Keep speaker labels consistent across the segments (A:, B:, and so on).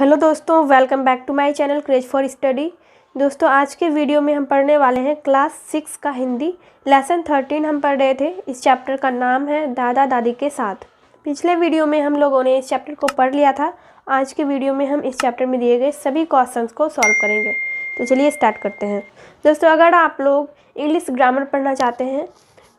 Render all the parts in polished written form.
A: Hello दोस्तों, welcome back to my channel craze for study. दोस्तों, आज के वीडियो में हम पढ़ने वाले हैं क्लास 6 का हिंदी लेसन 13 हम पढ़ रहे थे। इस चैप्टर का नाम है दादा दादी के साथ। पिछले वीडियो में हम लोगों ने इस चैप्टर को पढ़ लिया था। आज के वीडियो में हम इस चैप्टर में दिए गए सभी क्वेश्चंस को सॉल्व करेंगे। तो चलिए स्टार्ट करते हैं। दोस्तों, अगर आप लोग इंग्लिश ग्रामर पढ़ना चाहते हैं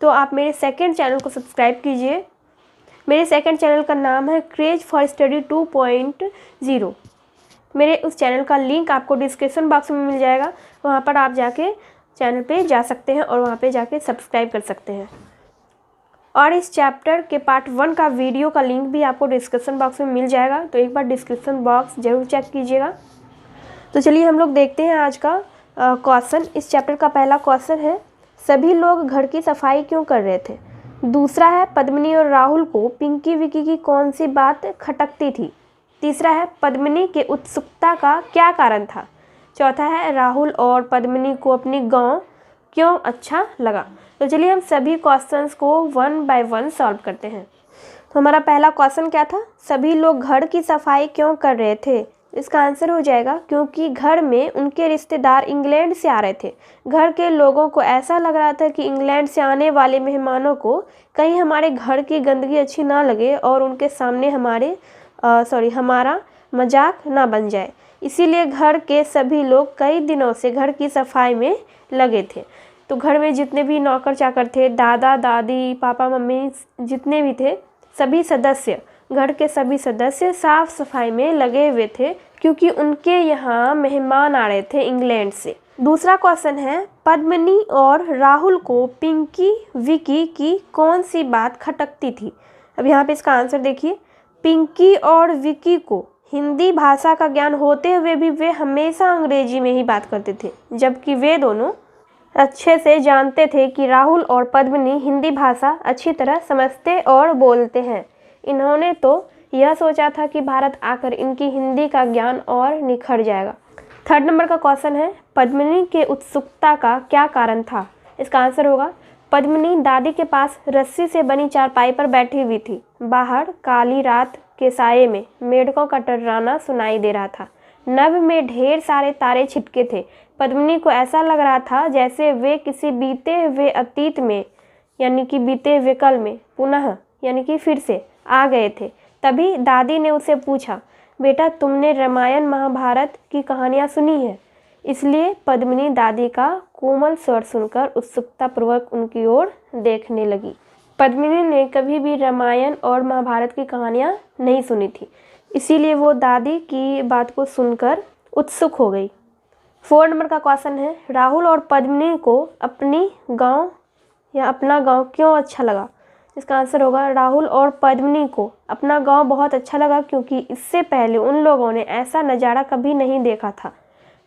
A: तो आप मेरे सेकेंड चैनल को सब्सक्राइब कीजिए। मेरे सेकंड चैनल का नाम है क्रेज फॉर स्टडी 2.0। मेरे उस चैनल का लिंक आपको डिस्क्रिप्शन बॉक्स में मिल जाएगा। वहाँ पर आप जाके चैनल पे जा सकते हैं और वहाँ पे जाके सब्सक्राइब कर सकते हैं। और इस चैप्टर के पार्ट 1 का वीडियो का लिंक भी आपको डिस्क्रिप्शन बॉक्स में मिल जाएगा, तो एक बार डिस्क्रिप्शन बॉक्स ज़रूर चेक कीजिएगा। तो चलिए हम लोग देखते हैं आज का क्वेश्चन। इस चैप्टर का पहला क्वेश्चन है, सभी लोग घर की सफाई क्यों कर रहे थे। दूसरा है, पद्मिनी और राहुल को पिंकी विकी की कौन सी बात खटकती थी। तीसरा है, पद्मिनी के उत्सुकता का क्या कारण था। चौथा है, राहुल और पद्मिनी को अपनी गांव क्यों अच्छा लगा। तो चलिए हम सभी क्वेश्चंस को 1 बाय 1 सॉल्व करते हैं। तो हमारा पहला क्वेश्चन क्या था, सभी लोग घर की सफाई क्यों कर रहे थे। इसका आंसर हो जाएगा क्योंकि घर में उनके रिश्तेदार इंग्लैंड से आ रहे थे। घर के लोगों को ऐसा लग रहा था कि इंग्लैंड से आने वाले मेहमानों को कहीं हमारे घर की गंदगी अच्छी ना लगे और उनके सामने हमारा मजाक ना बन जाए। इसीलिए घर के सभी लोग कई दिनों से घर की सफाई में लगे थे। तो घर में जितने भी नौकर चाकर थे, दादा दादी पापा मम्मी जितने भी थे, सभी सदस्य, घर के सभी सदस्य साफ सफाई में लगे हुए थे क्योंकि उनके यहाँ मेहमान आ रहे थे इंग्लैंड से। दूसरा क्वेश्चन है, पद्मिनी और राहुल को पिंकी विकी की कौन सी बात खटकती थी। अब यहाँ पे इसका आंसर देखिए, पिंकी और विकी को हिंदी भाषा का ज्ञान होते हुए भी वे हमेशा अंग्रेजी में ही बात करते थे, जबकि वे दोनों अच्छे से जानते थे कि राहुल और पद्मिनी हिंदी भाषा अच्छी तरह समझते और बोलते हैं। इन्होंने तो यह सोचा था कि भारत आकर इनकी हिंदी का ज्ञान और निखर जाएगा। थर्ड नंबर का क्वेश्चन है, पद्मिनी के उत्सुकता का क्या कारण था। इसका आंसर होगा, पद्मिनी दादी के पास रस्सी से बनी चारपाई पर बैठी हुई थी। बाहर काली रात के साये में मेढकों का टर्राना सुनाई दे रहा था। नभ में ढेर सारे तारे छिटके थे। पद्मिनी को ऐसा लग रहा था जैसे वे किसी बीते हुए अतीत में, यानी कि बीते हुए कल में पुनः यानी कि फिर से आ गए थे। तभी दादी ने उसे पूछा, बेटा तुमने रामायण महाभारत की कहानियाँ सुनी है। इसलिए पद्मिनी दादी का कोमल स्वर सुनकर उत्सुकतापूर्वक उनकी ओर देखने लगी। पद्मिनी ने कभी भी रामायण और महाभारत की कहानियाँ नहीं सुनी थी, इसीलिए वो दादी की बात को सुनकर उत्सुक हो गई। 4 नंबर का क्वेश्चन है, राहुल और पद्मिनी को अपना गांव क्यों अच्छा लगा। इसका आंसर होगा, राहुल और पद्मिनी को अपना गांव बहुत अच्छा लगा क्योंकि इससे पहले उन लोगों ने ऐसा नज़ारा कभी नहीं देखा था।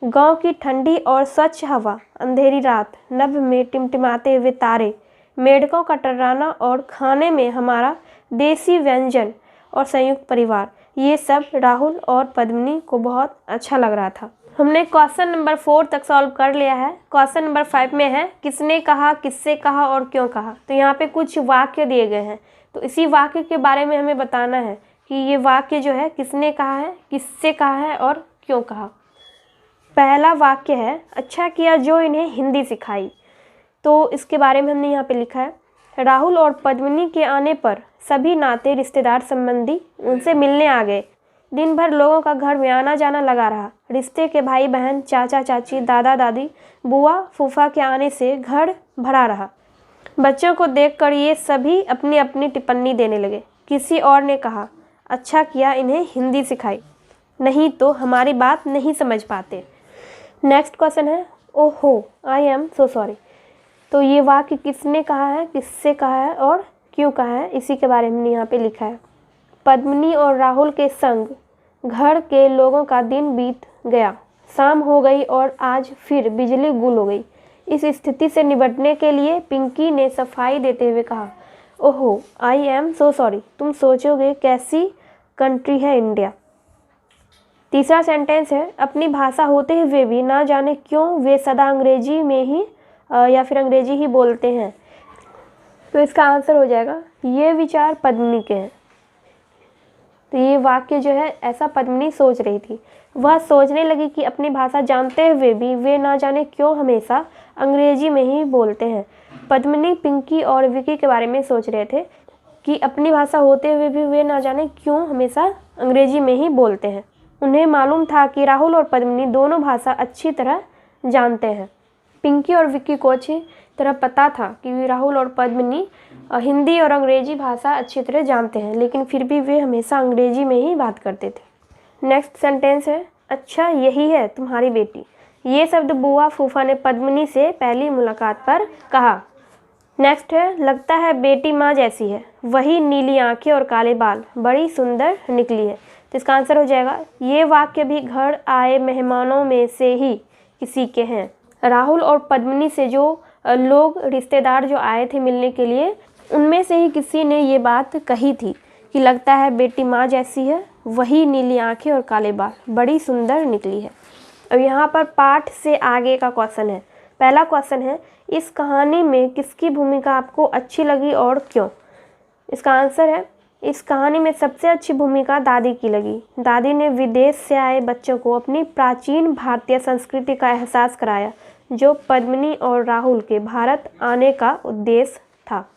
A: गांव की ठंडी और स्वच्छ हवा, अंधेरी रात, नभ में टिमटिमाते हुए तारे, मेढकों का टर्राना और खाने में हमारा देसी व्यंजन और संयुक्त परिवार, ये सब राहुल और पद्मिनी को बहुत अच्छा लग रहा था। हमने क्वेश्चन नंबर 4 तक सॉल्व कर लिया है। क्वेश्चन नंबर 5 में है, किसने कहा, किससे कहा और क्यों कहा। तो यहाँ पे कुछ वाक्य दिए गए हैं, तो इसी वाक्य के बारे में हमें बताना है कि ये वाक्य जो है किसने कहा है, किससे कहा है और क्यों कहा। पहला वाक्य है, अच्छा किया जो इन्हें हिंदी सिखाई। तो इसके बारे में हमने यहाँ पे लिखा है, राहुल और पद्मिनी के आने पर सभी नाते रिश्तेदार संबंधी उनसे मिलने आ गए। दिन भर लोगों का घर में आना जाना लगा रहा। रिश्ते के भाई बहन, चाचा चाची, दादा दादी, बुआ फूफा के आने से घर भरा रहा। बच्चों को देखकर ये सभी अपनी अपनी टिप्पणी देने लगे। किसी और ने कहा, अच्छा किया इन्हें हिंदी सिखाई, नहीं तो हमारी बात नहीं समझ पाते। नेक्स्ट क्वेश्चन है, ओहो आई एम सो सॉरी। तो ये वाक्य किसने कहा है, किससे कहा है और क्यों कहा है, इसी के बारे में हमने यहाँ पे लिखा है। पद्मिनी और राहुल के संग घर के लोगों का दिन बीत गया। शाम हो गई और आज फिर बिजली गुल हो गई। इस स्थिति से निपटने के लिए पिंकी ने सफाई देते हुए कहा, ओहो आई एम सो सॉरी। तुम सोचोगे कैसी कंट्री है इंडिया। तीसरा सेंटेंस है, अपनी भाषा होते हुए भी ना जाने क्यों वे सदा अंग्रेजी में ही या फिर अंग्रेजी ही बोलते हैं। तो इसका आंसर हो जाएगा, ये विचार पद्मिनी के हैं। तो ये वाक्य जो है ऐसा पद्मिनी सोच रही थी। वह सोचने लगी कि अपनी भाषा जानते हुए भी वे ना जाने क्यों हमेशा अंग्रेजी में ही बोलते हैं। पद्मिनी पिंकी और विकी के बारे में सोच रहे थे कि अपनी भाषा होते हुए भी वे ना जाने क्यों हमेशा अंग्रेजी में ही बोलते हैं। उन्हें मालूम था कि राहुल और पद्मिनी दोनों भाषा अच्छी तरह जानते हैं। पिंकी और विक्की को अच्छी तरह पता था कि राहुल और पद्मिनी हिंदी और अंग्रेजी भाषा अच्छी तरह जानते हैं, लेकिन फिर भी वे हमेशा अंग्रेजी में ही बात करते थे। नेक्स्ट सेंटेंस है, अच्छा यही है तुम्हारी बेटी। ये शब्द बुआ फूफा ने पद्मिनी से पहली मुलाकात पर कहा। नेक्स्ट है, लगता है बेटी माँ जैसी है, वही नीली आंखें और काले बाल, बड़ी सुंदर निकली है। तो इसका आंसर हो जाएगा, ये वाक्य भी घर आए मेहमानों में से ही किसी के हैं। राहुल और पद्मिनी से जो लोग रिश्तेदार जो आए थे मिलने के लिए, उनमें से ही किसी ने ये बात कही थी कि लगता है बेटी माँ जैसी है, वही नीली आंखें और काले बाल, बड़ी सुंदर निकली है। अब यहाँ पर पाठ से आगे का क्वेश्चन है। पहला क्वेश्चन है, इस कहानी में किसकी भूमिका आपको अच्छी लगी और क्यों? इसका आंसर है, इस कहानी में सबसे अच्छी भूमिका दादी की लगी। दादी ने विदेश से आए बच्चों को अपनी प्राचीन भारतीय संस्कृति का एहसास कराया, जो पद्मिनी और राहुल के भारत आने का उद्देश्य था।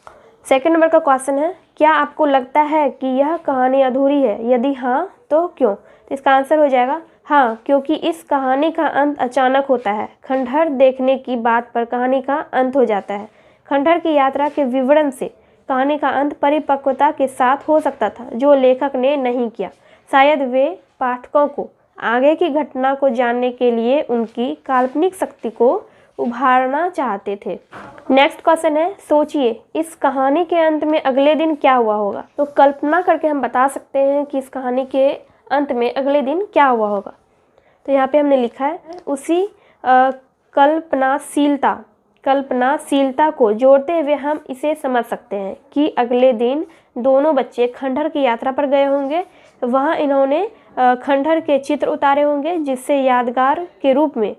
A: सेकंड नंबर का क्वेश्चन है, क्या आपको लगता है कि यह कहानी अधूरी है? यदि हाँ तो क्यों? तो इसका आंसर हो जाएगा हाँ, क्योंकि इस कहानी का अंत अचानक होता है। खंडहर देखने की बात पर कहानी का अंत हो जाता है। खंडहर की यात्रा के विवरण से कहानी का अंत परिपक्वता के साथ हो सकता था, जो लेखक ने नहीं किया। शायद वे पाठकों को आगे की घटना को जानने के लिए उनकी काल्पनिक शक्ति को उभारना चाहते थे। नेक्स्ट क्वेश्चन है, सोचिए इस कहानी के अंत में अगले दिन क्या हुआ होगा? तो कल्पना करके हम बता सकते हैं कि इस कहानी के अंत में अगले दिन क्या हुआ होगा। तो यहाँ पे हमने लिखा है, उसी कल्पनाशीलता को जोड़ते हुए हम इसे समझ सकते हैं कि अगले दिन दोनों बच्चे खंडहर की यात्रा पर गए होंगे। वहाँ इन्होंने खंडहर के चित्र उतारे होंगे, जिससे यादगार के रूप में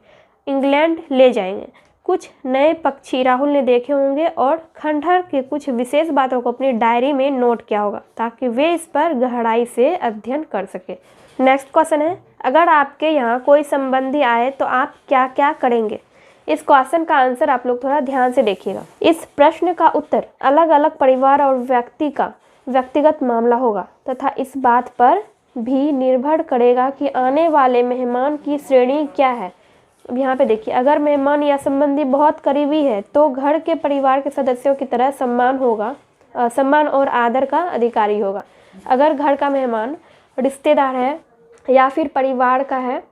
A: इंग्लैंड ले जाएंगे। कुछ नए पक्षी राहुल ने देखे होंगे और खंडहर के कुछ विशेष बातों को अपनी डायरी में नोट किया होगा, ताकि वे इस पर गहराई से अध्ययन कर सके। नेक्स्ट क्वेश्चन है, अगर आपके यहाँ कोई संबंधी आए तो आप क्या क्या करेंगे? इस क्वेश्चन का आंसर आप लोग थोड़ा ध्यान से देखिएगा। इस प्रश्न का उत्तर अलग अलग परिवार और व्यक्ति का व्यक्तिगत मामला होगा तथा इस बात पर भी निर्भर करेगा कि आने वाले मेहमान की श्रेणी क्या है। अब यहाँ पे देखिए, अगर मेहमान या संबंधी बहुत करीबी है तो घर के परिवार के सदस्यों की तरह सम्मान और आदर का अधिकारी होगा। अगर घर का मेहमान रिश्तेदार है या फिर परिवार का है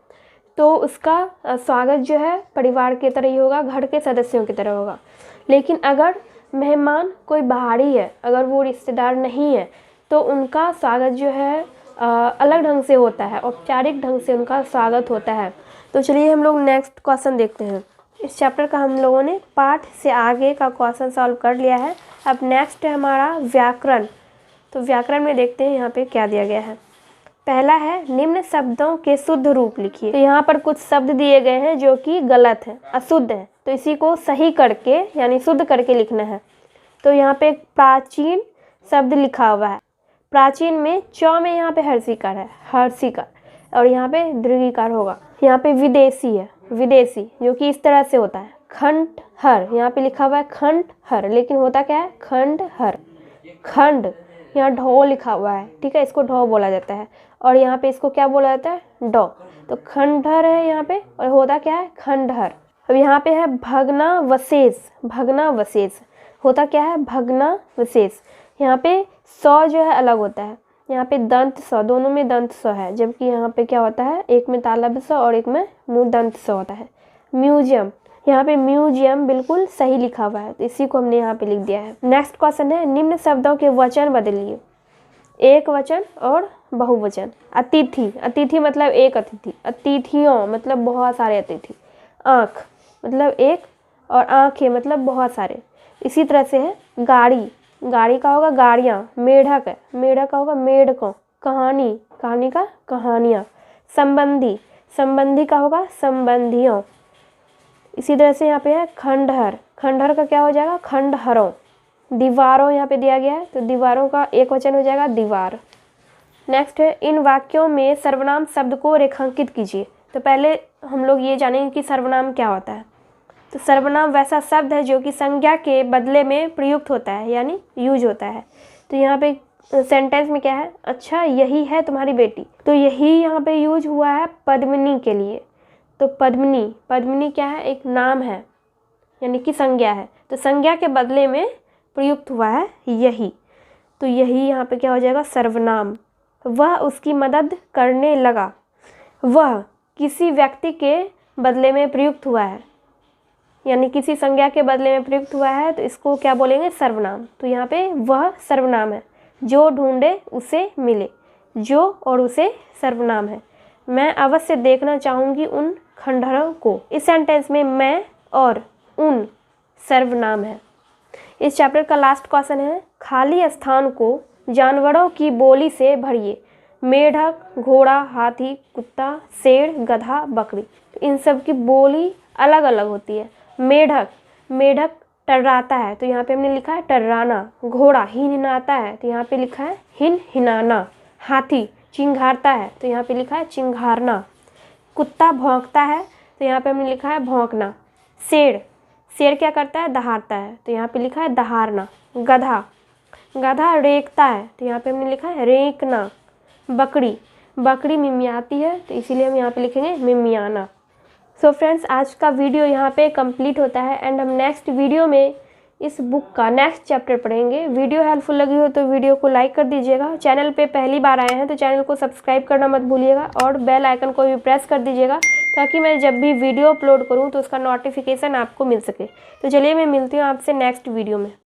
A: तो उसका स्वागत जो है परिवार की तरह ही होगा, घर के सदस्यों की तरह होगा। लेकिन अगर मेहमान कोई बाहरी है, अगर वो रिश्तेदार नहीं है, तो उनका स्वागत जो है अलग ढंग से होता है, औपचारिक ढंग से उनका स्वागत होता है। तो चलिए हम लोग नेक्स्ट क्वेश्चन देखते हैं। इस चैप्टर का हम लोगों ने पाठ से आगे का क्वेश्चन सॉल्व कर लिया है। अब नेक्स्ट है हमारा व्याकरण। तो व्याकरण में देखते हैं यहाँ पे क्या दिया गया है। पहला है, निम्न शब्दों के शुद्ध रूप लिखिए। तो यहाँ पर कुछ शब्द दिए गए हैं जो कि गलत है, अशुद्ध है, तो इसी को सही करके यानी शुद्ध करके लिखना है। तो यहाँ पे एक प्राचीन शब्द लिखा हुआ है। प्राचीन में च में यहाँ पे हर्षिकार है, हर्षिकार, और यहाँ पे दीर्घिकार होगा। यहाँ पे विदेशी है, विदेशी, जो कि इस तरह से होता है। खंडहर, यहाँ पे लिखा हुआ है खंडहर, लेकिन होता क्या है खंडहर। खंड, यहाँ ढो लिखा हुआ है, ठीक है, इसको ढो बोला जाता है। और यहाँ पे इसको क्या बोला जाता है? डो। तो खंडहर है यहाँ पे, और होता क्या है? खंडहर। अब यहाँ पे है भग्नावशेष। भग्नावशेष होता क्या है? भग्नावशेष। यहाँ पे सौ जो है अलग होता है, यहाँ पे दंत स, दोनों में दंत स है, जबकि यहाँ पे क्या होता है? एक में तालब स और एक में मुँह दंत स होता है। म्यूजियम, यहाँ पे म्यूजियम बिल्कुल सही लिखा हुआ है, तो इसी को हमने यहाँ पे लिख दिया है। नेक्स्ट क्वेश्चन है, निम्न शब्दों के वचन बदलिए। एक वचन और बहुवचन। अतिथि, अतिथि मतलब एक अतिथि, अतिथियों मतलब बहुत सारे अतिथि। आँख मतलब एक, और आँखें मतलब बहुत सारे। इसी तरह से है गाड़ी, गाड़ी का होगा गाड़ियाँ। मेढक है, मेढक का होगा मेढकों। कहानी, कहानी का कहानियाँ। संबंधी, संबंधी का होगा संबंधियों। इसी तरह से यहाँ पे है खंडहर, खंडहर का क्या हो जाएगा? खंडहरों। दीवारों यहाँ पे दिया गया है, तो दीवारों का एक वचन हो जाएगा दीवार। नेक्स्ट है इन वाक्यों में सर्वनाम शब्द को रेखांकित कीजिए। तो पहले हम लोग ये जानेंगे कि सर्वनाम क्या होता है। तो सर्वनाम वैसा शब्द है जो कि संज्ञा के बदले में प्रयुक्त होता है, यानी यूज होता है। तो यहाँ पे सेंटेंस में क्या है, अच्छा यही है तुम्हारी बेटी। तो यही यहाँ पे यूज हुआ है पद्मिनी के लिए। तो पद्मिनी क्या है, एक नाम है, यानी कि संज्ञा है। तो संज्ञा के बदले में प्रयुक्त हुआ है यही। तो यही यहाँ पे क्या हो जाएगा, सर्वनाम। वह उसकी मदद करने लगा। वह किसी व्यक्ति के बदले में प्रयुक्त हुआ है, यानी किसी संज्ञा के बदले में प्रयुक्त हुआ है, तो इसको क्या बोलेंगे, सर्वनाम। तो यहाँ पे वह सर्वनाम है। जो ढूंढे उसे मिले, जो और उसे सर्वनाम है। मैं अवश्य देखना चाहूँगी उन खंडहरों को। इस सेंटेंस में मैं और उन सर्वनाम है। इस चैप्टर का लास्ट क्वेश्चन है, खाली स्थान को जानवरों की बोली से भरिए। मेढक, घोड़ा, हाथी, कुत्ता, शेर, गधा, बकरी। तो इन सब की बोली अलग अलग होती है। मेढक टर्राता है, तो यहाँ पे हमने लिखा है टर्राना। घोड़ा हिनहिनाता है, तो यहाँ पे लिखा है हिनहिनाना। हाथी चिंघारता है, तो यहाँ पे लिखा है चिंघारना। कुत्ता भौंकता है, तो यहाँ पे हमने लिखा है भौंकना। शेर क्या करता है, दहाड़ता है, तो यहाँ पे लिखा है दहाड़ना। गधा रेंकता है, तो यहाँ पे हमने लिखा है रेंकना। बकरी मिमियाती है, तो इसीलिए हम यहाँ पे लिखेंगे मिमियाना। सो फ्रेंड्स, आज का वीडियो यहाँ पे कंप्लीट होता है एंड हम नेक्स्ट वीडियो में इस बुक का नेक्स्ट चैप्टर पढ़ेंगे। वीडियो हेल्पफुल लगी हो तो वीडियो को लाइक कर दीजिएगा। चैनल पे पहली बार आए हैं तो चैनल को सब्सक्राइब करना मत भूलिएगा और बेल आइकन को भी प्रेस कर दीजिएगा, ताकि मैं जब भी वीडियो अपलोड करूँ तो उसका नोटिफिकेशन आपको मिल सके। तो चलिए मैं मिलती हूँ आपसे नेक्स्ट वीडियो में।